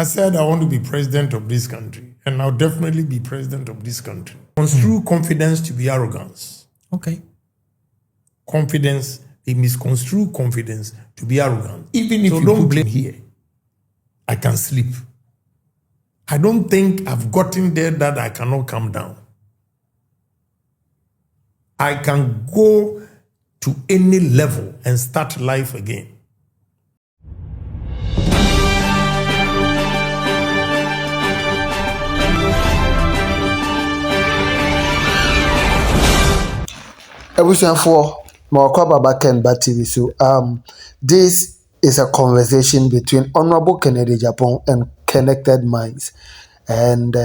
I said I want to be president of this country, and I'll definitely be president of this country. Construe confidence to be arrogance. Okay. Confidence, they misconstrue confidence to be arrogant. Even if you don't blame here, I can sleep. I don't think I've gotten there that I cannot come down. I can go to any level and start life again. For TV. So this is a conversation between Honorable Kennedy Japan and Connected Minds, and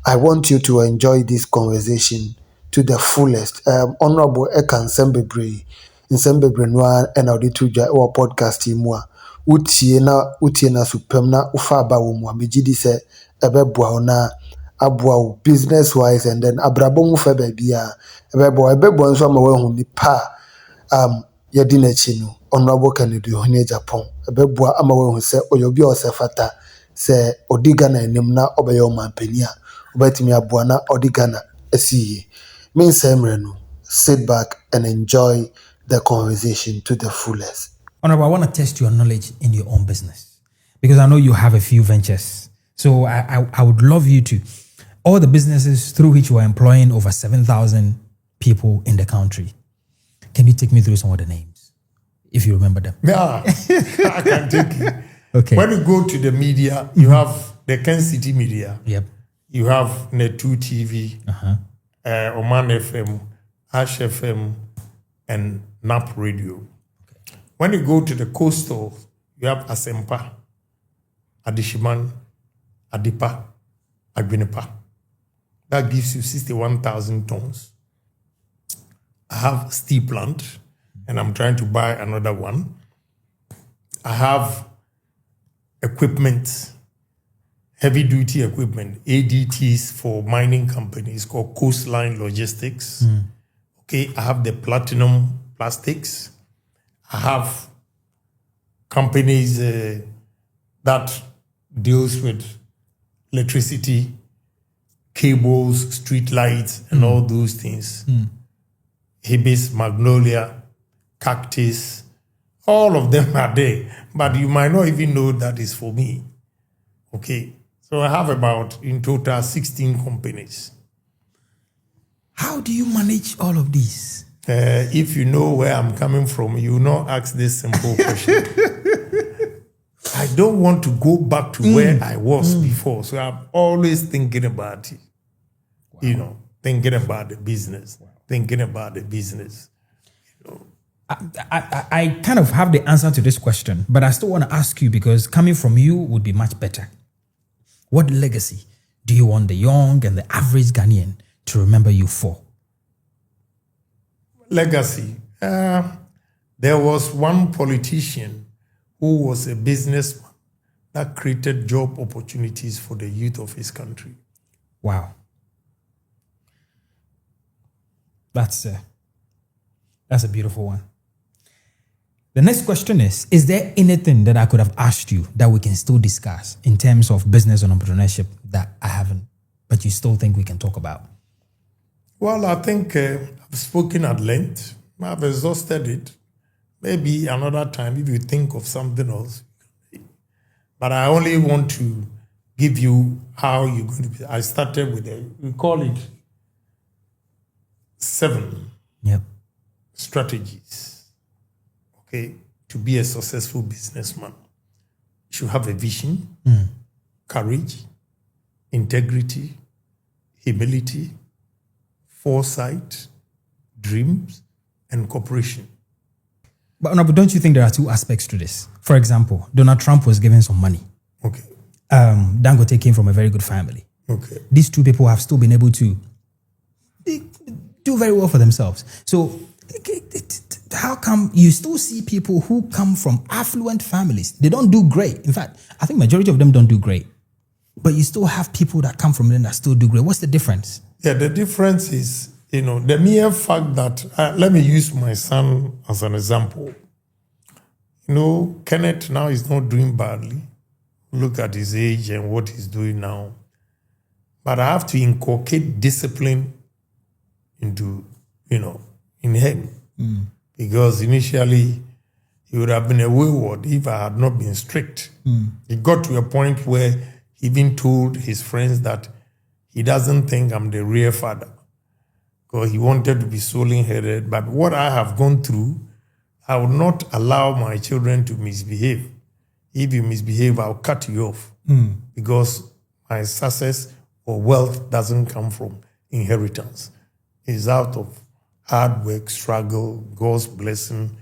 I want you to enjoy this conversation to the fullest. Honorable Ekan Sembebre Noa and Audituja or podcast team Utiena Supemna Ufaba Wumwa Mijidi se Ebebwa na abua business wise, and then abrabon fa babia ebebo nso amawe hu nipa yadina chinu Honorable Kennedy Ohene Japan ebebo amawe hu se oyobi osefata se odigana enim na obeyo mampania obetimi abua na odigana esiye min semre no. Sit back and enjoy the conversation to the fullest. Honorable, I want to test your knowledge in your own business because I know you have a few ventures, so I would love you to, all the businesses through which you are employing over 7,000 people in the country. Can you take me through some of the names, if you remember them? Yeah, I can take it. Okay. When you go to the media, you have the Ken City Media. Yep. You have Net2 TV, Oman FM, Ash FM, and NAP Radio. Okay. When you go to the coastal, you have Asempa, Adishiman, Adipa, Agbinepa. That gives you 61,000 tons. I have steel plant, and I'm trying to buy another one. I have equipment, heavy-duty equipment, ADTs for mining companies called Coastline Logistics. Okay, I have the Platinum Plastics. I have companies that deals with electricity, cables, street lights, and all those things. Hibis, Magnolia, Cactus, all of them are there. But you might not even know that is for me. Okay, so I have about, in total, 16 companies. How do you manage all of these? If you know where I'm coming from, you will not ask this simple question. I don't want to go back to where I was before. So I'm always thinking about it. Wow. You know, thinking about the business. Wow. Thinking about the business. You know. I kind of have the answer to this question, but I still want to ask you because coming from you would be much better. What legacy do you want the young and the average Ghanaian to remember you for? Legacy. There was one politician who was a businessman that created job opportunities for the youth of his country. Wow. That's a beautiful one. The next question is there anything that I could have asked you that we can still discuss in terms of business and entrepreneurship that I haven't, but you still think we can talk about? Well, I think I've spoken at length. I've exhausted it. Maybe another time if you think of something else. But I only want to give you how you're going to be. I started with we call it 7 strategies. Okay, to be a successful businessman. You should have a vision, courage, integrity, humility, foresight, dreams, and cooperation. But don't you think there are two aspects to this? For example, Donald Trump was given some money. Okay. Dangote came from a very good family. Okay. These two people have still been able to do very well for themselves. So how come you still see people who come from affluent families? They don't do great. In fact, I think majority of them don't do great. But you still have people that come from them that still do great. What's the difference? Yeah, the difference is, the mere fact that, let me use my son as an example. Kenneth now is not doing badly. look at his age and what he's doing now. But I have to inculcate discipline into, in him. Because initially, he would have been a wayward if I had not been strict. It got to a point where he even told his friends that he doesn't think I'm the real father. Because he wanted to be solely headed. But what I have gone through, I will not allow my children to misbehave. If you misbehave, I'll cut you off. Because my success or wealth doesn't come from inheritance. It's out of hard work, struggle, God's blessing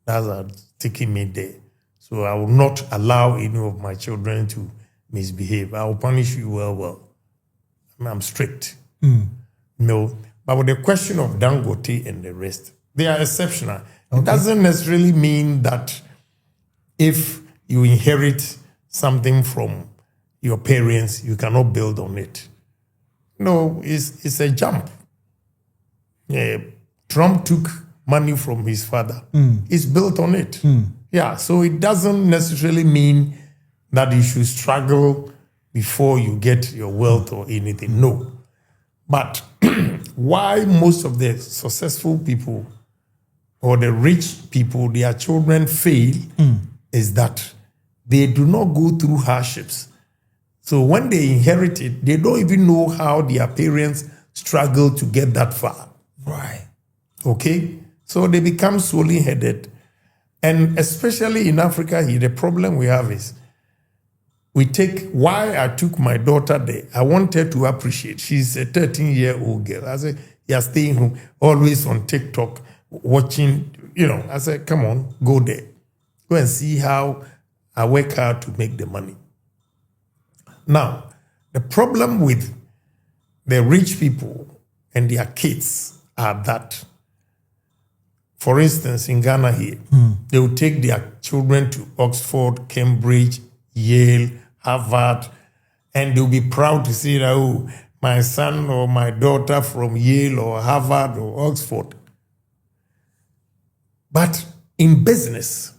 that's taking me there. So I will not allow any of my children to misbehave. I will punish you well. I'm strict. No. But with the question of Dangote and the rest, they are exceptional. Okay. It doesn't necessarily mean that if you inherit something from your parents, you cannot build on it. No, it's a jump. Trump took money from his father. He's built on it. Yeah, so it doesn't necessarily mean that you should struggle before you get your wealth or anything. No. But why most of the successful people or the rich people, their children fail is that they do not go through hardships. So when they inherit it, they don't even know how their parents struggled to get that far. Right. Okay? So they become solely headed. And especially in Africa here, the problem we have is why I took my daughter there. I wanted to appreciate. She's a 13-year-old girl. I said, you're staying home, always on TikTok, watching, I said, come on, go there. Go and see how I work hard to make the money. Now, the problem with the rich people and their kids are that, for instance, in Ghana here, they will take their children to Oxford, Cambridge, Yale, Harvard, and they'll be proud to say that, oh, my son or my daughter from Yale or Harvard or Oxford. But in business,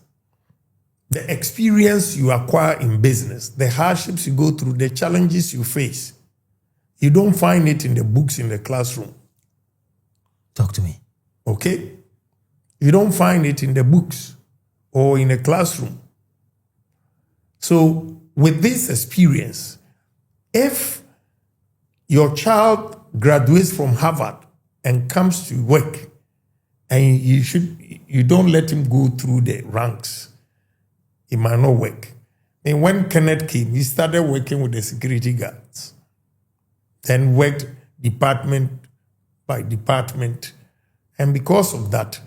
the experience you acquire in business, the hardships you go through, the challenges you face, you don't find it in the books in the classroom. Talk to me. Okay? You don't find it in the books or in a classroom. So with this experience, if your child graduates from Harvard and comes to work, and you don't let him go through the ranks, it might not work. And when Kenneth came, he started working with the security guards, then worked department by department. And because of that,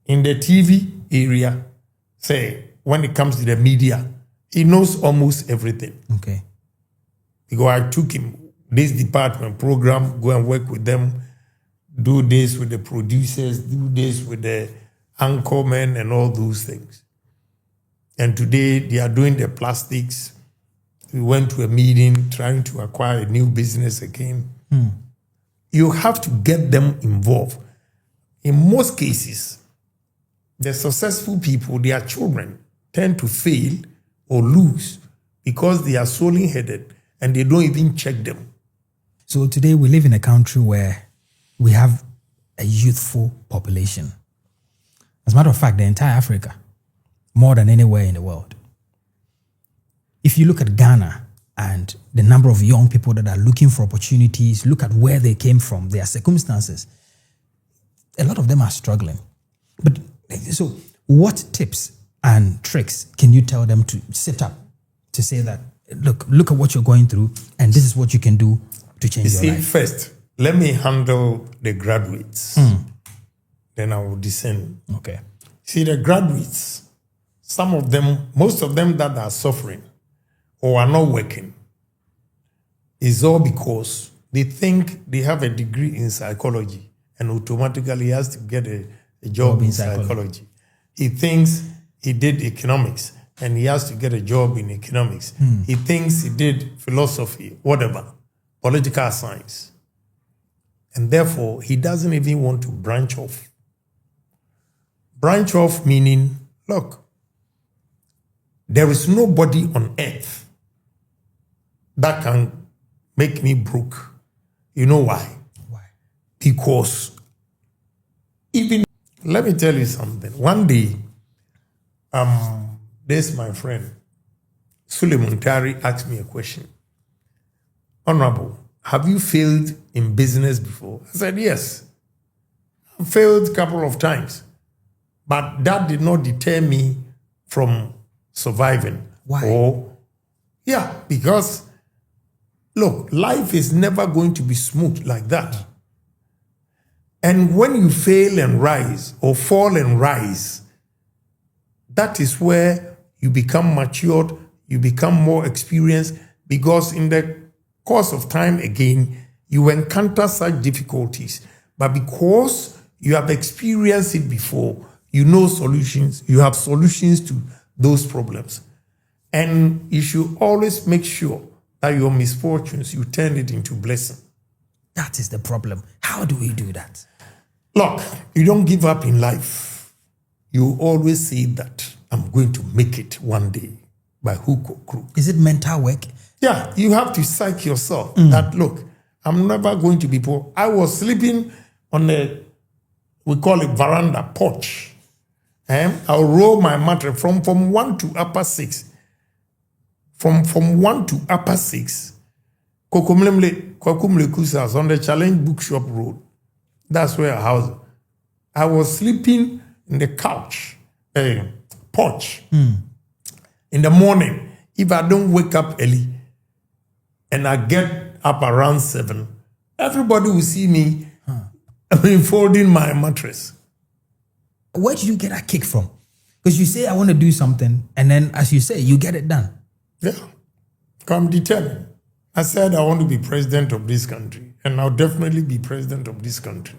in the TV area, say, when it comes to the media, he knows almost everything. Okay. Because I took him, this department program, go and work with them, do this with the producers, do this with the anchormen and all those things. And today they are doing the plastics. We went to a meeting trying to acquire a new business again. You have to get them involved. In most cases, the successful people, their children, tend to fail or lose because they are solely headed and they don't even check them. So today we live in a country where we have a youthful population. As a matter of fact, the entire Africa, more than anywhere in the world. If you look at Ghana and the number of young people that are looking for opportunities, look at where they came from, their circumstances, a lot of them are struggling. But so what tips and tricks can you tell them to set up to say that, look at what you're going through and this is what you can do to change your life? First, let me handle the graduates. Then I will descend. Okay. See, the graduates, some of them, most of them that are suffering or are not working, is all because they think they have a degree in psychology and automatically has to get a job in psychology. He thinks he did economics and he has to get a job in economics. He thinks he did philosophy, whatever, political science. And therefore, he doesn't even want to branch off. Branch off meaning, look, There is nobody on earth that can make me broke. You know why? Why? Because even, let me tell you something. One day, this my friend, Suleiman Tari, asked me a question. Honorable, have you failed in business before? I said, yes. I failed a couple of times. But that did not deter me from surviving. Why? Yeah, because, look, life is never going to be smooth like that. And when you fail and rise, or fall and rise, that is where you become matured, you become more experienced, because in the course of time again, you encounter such difficulties. But because you have experienced it before, you know solutions, you have solutions to those problems. And you should always make sure that your misfortunes, you turn it into blessing. That is the problem. How do we do that? Look, you don't give up in life. You always say that I'm going to make it one day by hook or crook. Is it mental work? Yeah, you have to psych yourself that, look, I'm never going to be poor. I was sleeping on we call it veranda porch. I'll roll my mattress from 1 to upper 6. From 1 to upper 6. Kwakumle Kusas on the Challenge Bookshop Road. That's where I was sleeping in the couch, porch. In the morning, if I don't wake up early and I get up around 7, everybody will see me folding my mattress. Where did you get that kick from? Because you say, I want to do something, and then, as you say, you get it done. Yeah, I'm determined. I said I want to be president of this country, and I'll definitely be president of this country.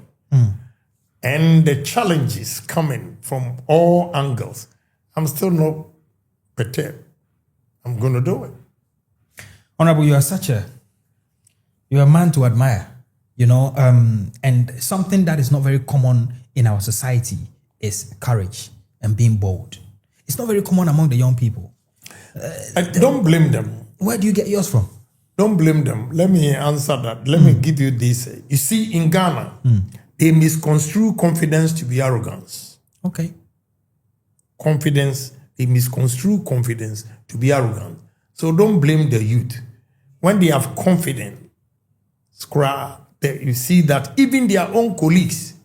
And the challenges coming from all angles, I'm still not perturbed. I'm going to do it. Honorable, you're a man to admire, and something that is not very common in our society is courage and being bold. It's not very common among the young people. Don't blame them. Where do you get yours from? Don't blame them. Let me answer that. Let me give you this. You see, in Ghana, they misconstrue confidence to be arrogance. Okay. They misconstrue confidence to be arrogant. So don't blame the youth. When they have confidence, you see that even their own colleagues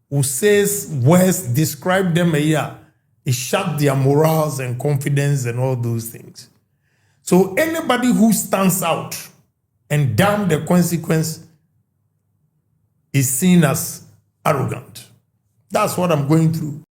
who says words describe them it shut their morals and confidence and all those things. So anybody who stands out and damn the consequence is seen as arrogant. That's what I'm going through.